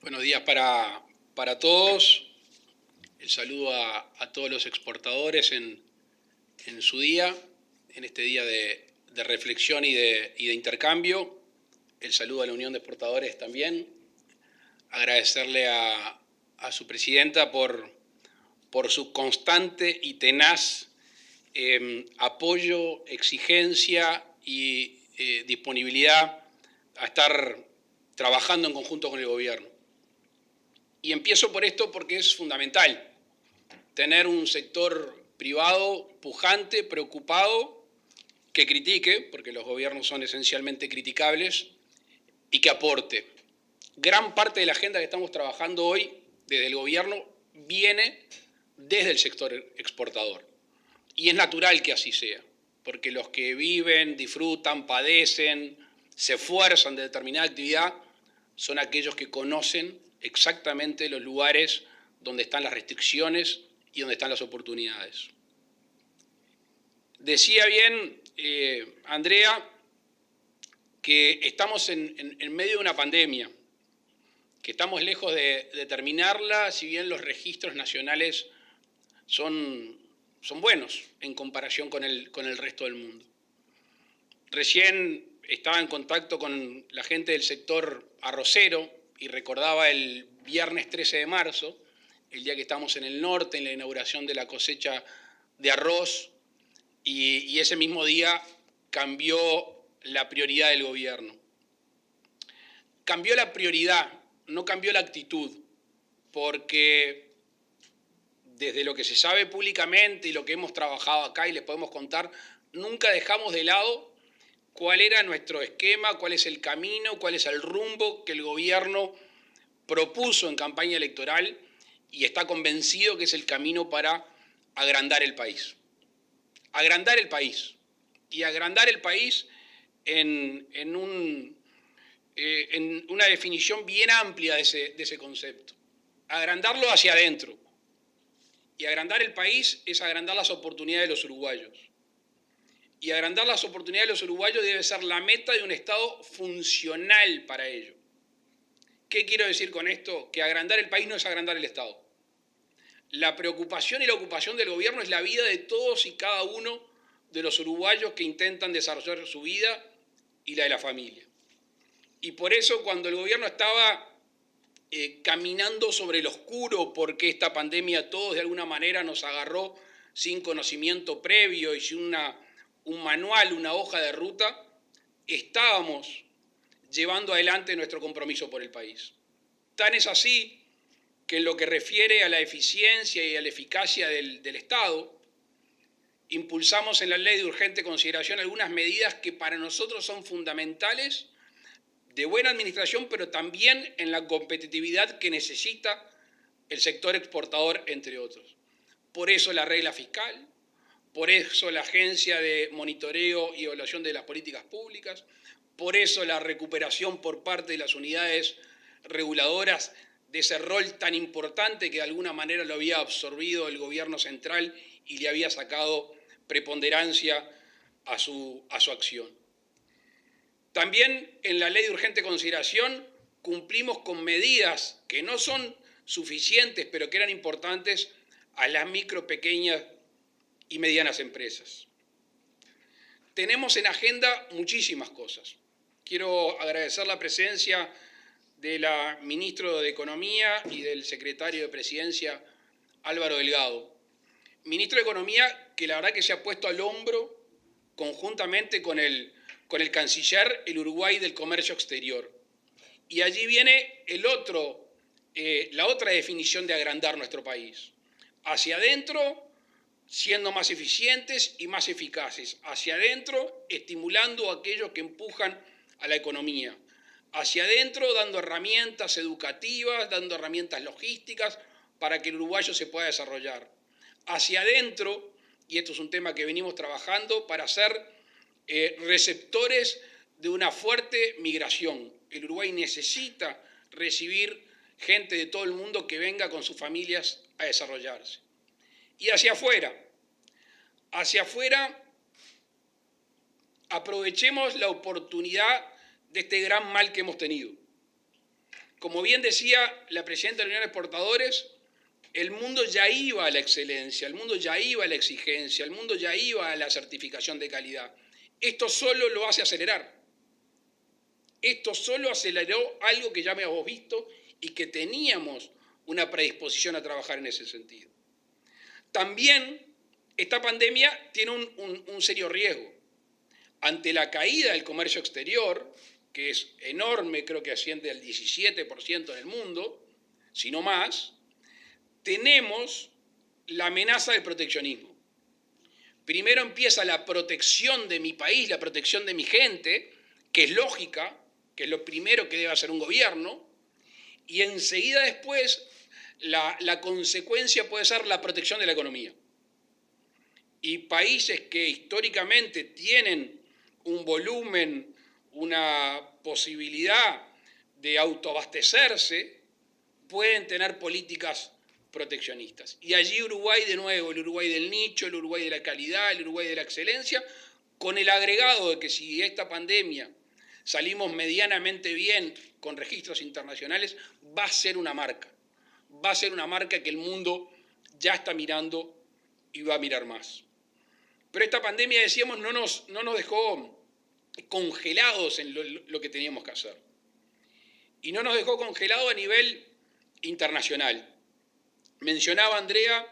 Buenos días para todos. El saludo a todos los exportadores en su día, en este día de reflexión y de intercambio. El saludo a la Unión de Exportadores también. Agradecerle a su presidenta por su constante y tenaz apoyo, exigencia y disponibilidad a estar trabajando en conjunto con el gobierno. Y empiezo por esto porque es fundamental tener un sector privado pujante, preocupado, que critique, porque los gobiernos son esencialmente criticables, y que aporte. Gran parte de la agenda que estamos trabajando hoy desde el gobierno viene desde el sector exportador. Y es natural que así sea, porque los que viven, disfrutan, padecen, se esfuerzan de determinada actividad son aquellos que conocen exactamente los lugares donde están las restricciones y donde están las oportunidades. Decía bien Andrea que estamos en medio de una pandemia, que estamos lejos de terminarla, si bien los registros nacionales son buenos en comparación con el resto del mundo. Recién estaba en contacto con la gente del sector arrocero y recordaba el viernes 13 de marzo, el día que estamos en el norte, en la inauguración de la cosecha de arroz, y ese mismo día cambió la prioridad del gobierno. Cambió la prioridad, no cambió la actitud, porque desde lo que se sabe públicamente y lo que hemos trabajado acá y les podemos contar, nunca dejamos de lado cuál era nuestro esquema, cuál es el camino, cuál es el rumbo que el gobierno propuso en campaña electoral y está convencido que es el camino para agrandar el país. Agrandar el país. Y agrandar el país en una definición bien amplia de ese concepto. Agrandarlo hacia adentro. Y agrandar el país es agrandar las oportunidades de los uruguayos. Y agrandar las oportunidades de los uruguayos debe ser la meta de un Estado funcional para ello. ¿Qué quiero decir con esto? Que agrandar el país no es agrandar el Estado. La preocupación y la ocupación del gobierno es la vida de todos y cada uno de los uruguayos que intentan desarrollar su vida y la de la familia. Y por eso cuando el gobierno estaba caminando sobre el oscuro, porque esta pandemia a todos de alguna manera nos agarró sin conocimiento previo y sin un manual, una hoja de ruta, estábamos llevando adelante nuestro compromiso por el país. Tan es así que en lo que refiere a la eficiencia y a la eficacia del Estado, impulsamos en la ley de urgente consideración algunas medidas que para nosotros son fundamentales de buena administración, pero también en la competitividad que necesita el sector exportador, entre otros. Por eso la regla fiscal, por eso la Agencia de Monitoreo y Evaluación de las Políticas Públicas, por eso la recuperación por parte de las unidades reguladoras de ese rol tan importante que de alguna manera lo había absorbido el gobierno central y le había sacado preponderancia a su acción. También en la ley de urgente consideración cumplimos con medidas que no son suficientes, pero que eran importantes a las micro, pequeñas y medianas empresas. Tenemos en agenda muchísimas cosas. Quiero agradecer la presencia de la ministra de Economía y del secretario de Presidencia, Álvaro Delgado. Ministro de Economía que la verdad que se ha puesto al hombro conjuntamente con el canciller el Uruguay del comercio exterior. Y allí viene la otra definición de agrandar nuestro país. Hacia adentro, siendo más eficientes y más eficaces. Hacia adentro, estimulando a aquellos que empujan a la economía. Hacia adentro, dando herramientas educativas, dando herramientas logísticas para que el uruguayo se pueda desarrollar. Hacia adentro, y esto es un tema que venimos trabajando, para ser receptores de una fuerte migración. El Uruguay necesita recibir gente de todo el mundo que venga con sus familias a desarrollarse. Y hacia afuera, aprovechemos la oportunidad de este gran mal que hemos tenido. como bien decía la presidenta de la Unión de Exportadores, el mundo ya iba a la excelencia, el mundo ya iba a la exigencia, el mundo ya iba a la certificación de calidad. Esto solo lo hace acelerar. Esto solo aceleró algo que ya habíamos visto y que teníamos una predisposición a trabajar en ese sentido. También esta pandemia tiene un serio riesgo. Ante la caída del comercio exterior, que es enorme, creo que asciende al 17% en el mundo, si no más, tenemos la amenaza del proteccionismo. Primero empieza la protección de mi país, la protección de mi gente, que es lógica, que es lo primero que debe hacer un gobierno, y enseguida después la consecuencia puede ser la protección de la economía. Y países que históricamente tienen un volumen, una posibilidad de autoabastecerse, pueden tener políticas proteccionistas. Y allí Uruguay, de nuevo, el Uruguay del nicho, el Uruguay de la calidad, el Uruguay de la excelencia, con el agregado de que si esta pandemia salimos medianamente bien con registros internacionales, va a ser una marca. Va a ser una marca que el mundo ya está mirando y va a mirar más. Pero esta pandemia, decíamos, no nos dejó congelados en lo que teníamos que hacer. Y no nos dejó congelados a nivel internacional. Mencionaba Andrea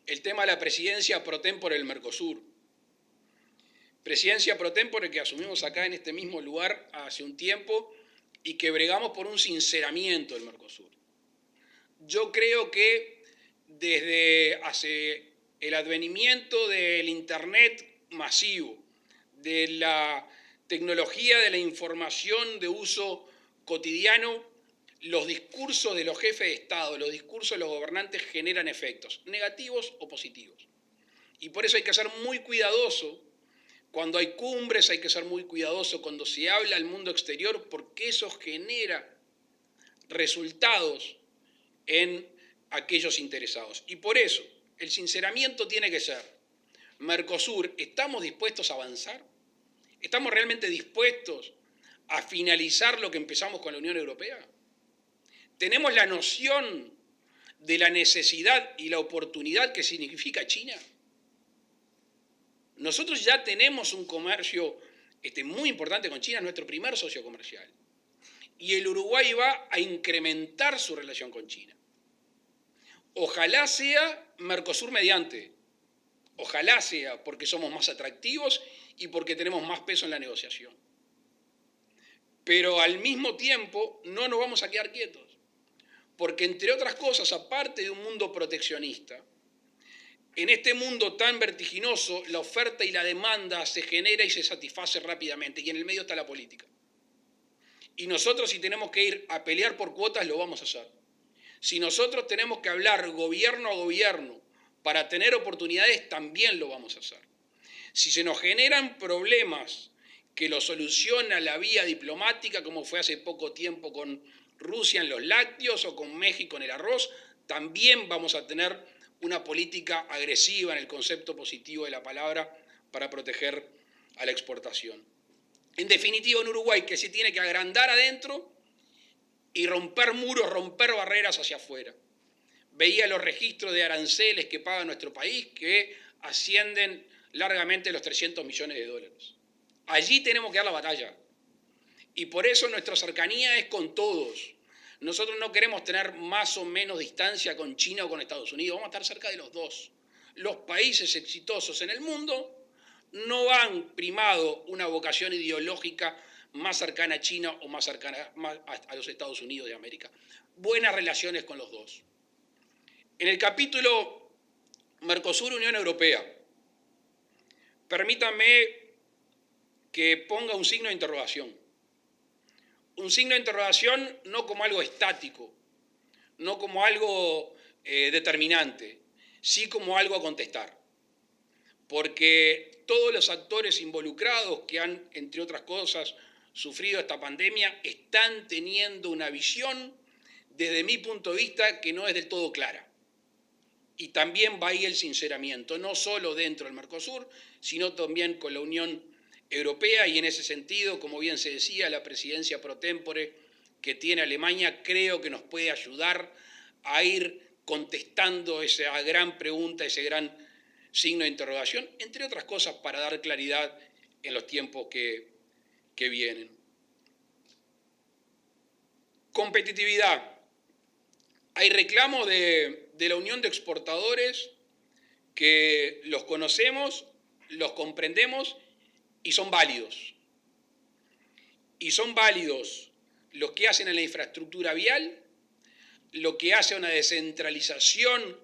el tema de la presidencia pro tempore del Mercosur. Presidencia pro tempore que asumimos acá en este mismo lugar hace un tiempo y que bregamos por un sinceramiento del Mercosur. Yo creo que desde hace el advenimiento del Internet masivo, de la tecnología de la información de uso cotidiano, los discursos de los jefes de Estado, los discursos de los gobernantes generan efectos, negativos o positivos. Y por eso hay que ser muy cuidadoso cuando hay cumbres, hay que ser muy cuidadoso cuando se habla al mundo exterior, porque eso genera resultados en aquellos interesados. Y por eso, el sinceramiento tiene que ser, Mercosur, ¿estamos dispuestos a avanzar? ¿Estamos realmente dispuestos a finalizar lo que empezamos con la Unión Europea? ¿Tenemos la noción de la necesidad y la oportunidad que significa China? Nosotros ya tenemos un comercio muy importante con China, es nuestro primer socio comercial. Y el Uruguay va a incrementar su relación con China. Ojalá sea Mercosur mediante. Ojalá sea porque somos más atractivos y porque tenemos más peso en la negociación. Pero al mismo tiempo no nos vamos a quedar quietos. Porque entre otras cosas, aparte de un mundo proteccionista, en este mundo tan vertiginoso, la oferta y la demanda se genera y se satisface rápidamente. Y en el medio está la política. Y nosotros, si tenemos que ir a pelear por cuotas, lo vamos a hacer. Si nosotros tenemos que hablar gobierno a gobierno para tener oportunidades, también lo vamos a hacer. Si se nos generan problemas que lo soluciona la vía diplomática, como fue hace poco tiempo con Rusia en los lácteos o con México en el arroz, también vamos a tener una política agresiva en el concepto positivo de la palabra para proteger a la exportación. En definitiva, en Uruguay, que se tiene que agrandar adentro y romper muros, romper barreras hacia afuera. Veía los registros de aranceles que paga nuestro país que ascienden largamente los 300 millones de dólares. Allí tenemos que dar la batalla. Y por eso nuestra cercanía es con todos. Nosotros no queremos tener más o menos distancia con China o con Estados Unidos. Vamos a estar cerca de los dos. Los países exitosos en el mundo no han primado una vocación ideológica más cercana a China o más cercana a los Estados Unidos de América. Buenas relaciones con los dos. En el capítulo Mercosur-Unión Europea, permítanme que ponga un signo de interrogación. Un signo de interrogación no como algo estático, no como algo determinante, sí como algo a contestar. Porque todos los actores involucrados que han, entre otras cosas, sufrido esta pandemia, están teniendo una visión, desde mi punto de vista, que no es del todo clara. Y también va ahí el sinceramiento, no solo dentro del Mercosur, sino también con la Unión Europea, y en ese sentido, como bien se decía, la presidencia pro tempore que tiene Alemania creo que nos puede ayudar a ir contestando esa gran pregunta, ese gran signo de interrogación, entre otras cosas para dar claridad en los tiempos que vienen. Competitividad. Hay reclamos de la Unión de Exportadores que los conocemos, los comprendemos y son válidos. Y son válidos los que hacen en la infraestructura vial, lo que hace una descentralización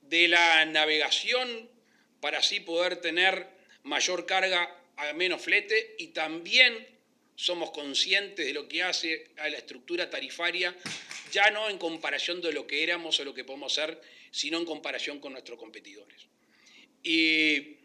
de la navegación para así poder tener mayor carga a menos flete, y también somos conscientes de lo que hace a la estructura tarifaria, ya no en comparación de lo que éramos o lo que podemos ser, sino en comparación con nuestros competidores. Y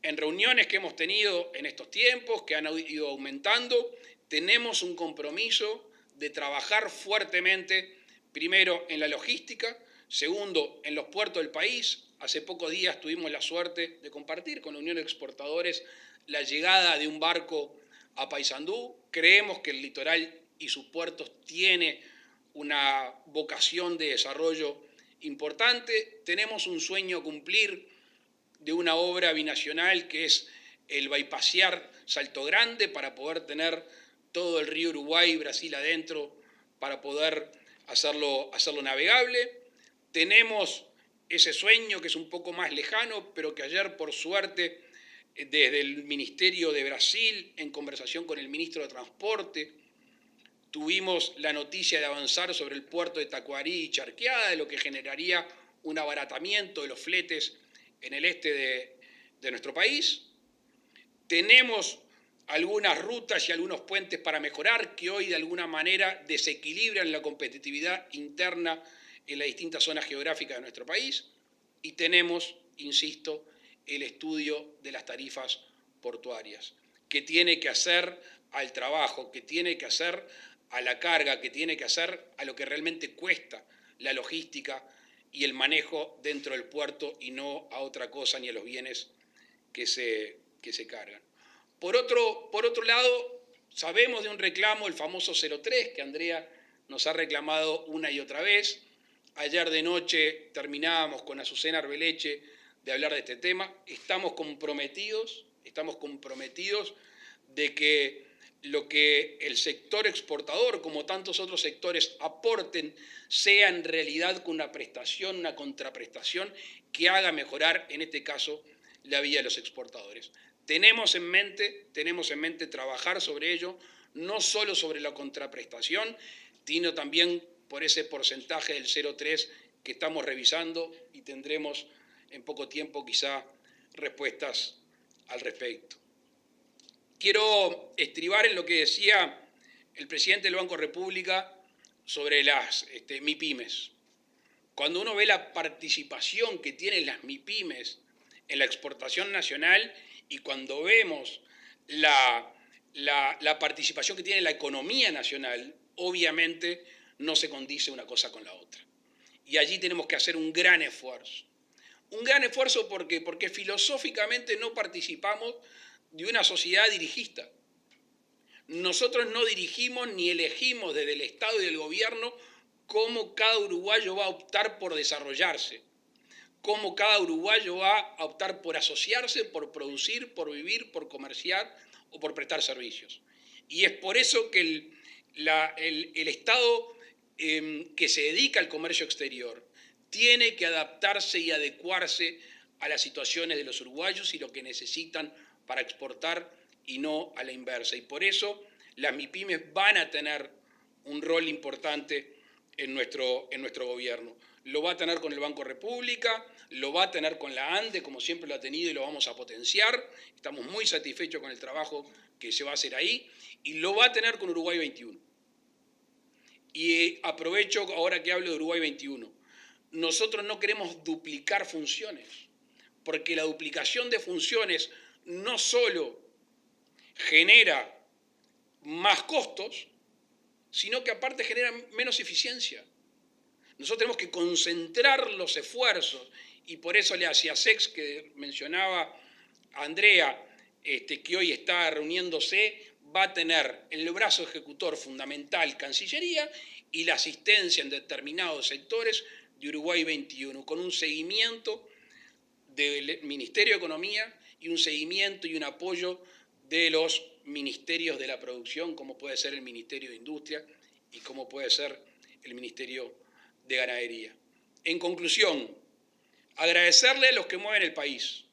en reuniones que hemos tenido en estos tiempos, que han ido aumentando, tenemos un compromiso de trabajar fuertemente, primero en la logística, segundo en los puertos del país. Hace pocos días tuvimos la suerte de compartir con la Unión de Exportadores la llegada de un barco a Paysandú. Creemos que el litoral y sus puertos tiene una vocación de desarrollo importante. Tenemos un sueño a cumplir de una obra binacional que es el bypasear Salto Grande para poder tener todo el río Uruguay y Brasil adentro para poder hacerlo navegable. Tenemos ese sueño que es un poco más lejano, pero que ayer, por suerte, desde el Ministerio de Brasil, en conversación con el Ministro de Transporte, tuvimos la noticia de avanzar sobre el puerto de Tacuarí y Charqueada, de lo que generaría un abaratamiento de los fletes en el este de nuestro país. Tenemos algunas rutas y algunos puentes para mejorar que hoy de alguna manera desequilibran la competitividad interna en las distintas zonas geográficas de nuestro país. Y tenemos, insisto, el estudio de las tarifas portuarias, que tiene que hacer al trabajo, que tiene que hacer a la carga, que tiene que hacer a lo que realmente cuesta la logística y el manejo dentro del puerto y no a otra cosa ni a los bienes que se cargan. Por otro lado, sabemos de un reclamo, el famoso 03, que Andrea nos ha reclamado una y otra vez. Ayer de noche terminábamos con Azucena Arbeleche de hablar de este tema. Estamos comprometidos de que lo que el sector exportador, como tantos otros sectores, aporten, sea en realidad con una prestación, una contraprestación que haga mejorar, en este caso, la vida de los exportadores. Tenemos en mente trabajar sobre ello, no solo sobre la contraprestación, sino también por ese porcentaje del 0,3 que estamos revisando y tendremos en poco tiempo quizá respuestas al respecto. Quiero estribar en lo que decía el presidente del Banco República sobre las MIPYMES. Cuando uno ve la participación que tienen las MIPYMES en la exportación nacional y cuando vemos la participación que tiene en la economía nacional, obviamente no se condice una cosa con la otra. Y allí tenemos que hacer un gran esfuerzo. Un gran esfuerzo porque filosóficamente no participamos de una sociedad dirigista. Nosotros no dirigimos ni elegimos desde el Estado y del gobierno cómo cada uruguayo va a optar por desarrollarse, cómo cada uruguayo va a optar por asociarse, por producir, por vivir, por comerciar o por prestar servicios. Y es por eso que el Estado que se dedica al comercio exterior tiene que adaptarse y adecuarse a las situaciones de los uruguayos y lo que necesitan para exportar y no a la inversa. Y por eso las MIPYMES van a tener un rol importante en nuestro gobierno. Lo va a tener con el Banco República, lo va a tener con la ANDE, como siempre lo ha tenido, y lo vamos a potenciar. Estamos muy satisfechos con el trabajo que se va a hacer ahí, y lo va a tener con Uruguay 21. Y aprovecho ahora que hablo de Uruguay 21. Nosotros no queremos duplicar funciones, porque la duplicación de funciones no solo genera más costos, sino que aparte genera menos eficiencia. Nosotros tenemos que concentrar los esfuerzos y por eso la ASIASEX que mencionaba Andrea, que hoy está reuniéndose, va a tener el brazo ejecutor fundamental Cancillería y la asistencia en determinados sectores de Uruguay 21, con un seguimiento del Ministerio de Economía y un seguimiento y un apoyo de los ministerios de la producción, como puede ser el Ministerio de Industria y como puede ser el Ministerio de Ganadería. En conclusión, agradecerle a los que mueven el país,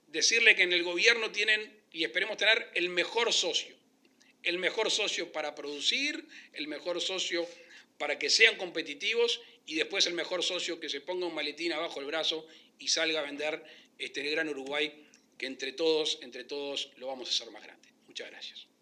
decirle que en el gobierno tienen, y esperemos tener, el mejor socio para producir, el mejor socio para que sean competitivos y después el mejor socio que se ponga un maletín abajo el brazo y salga a vender este gran Uruguay que entre todos lo vamos a hacer más grande. Muchas gracias.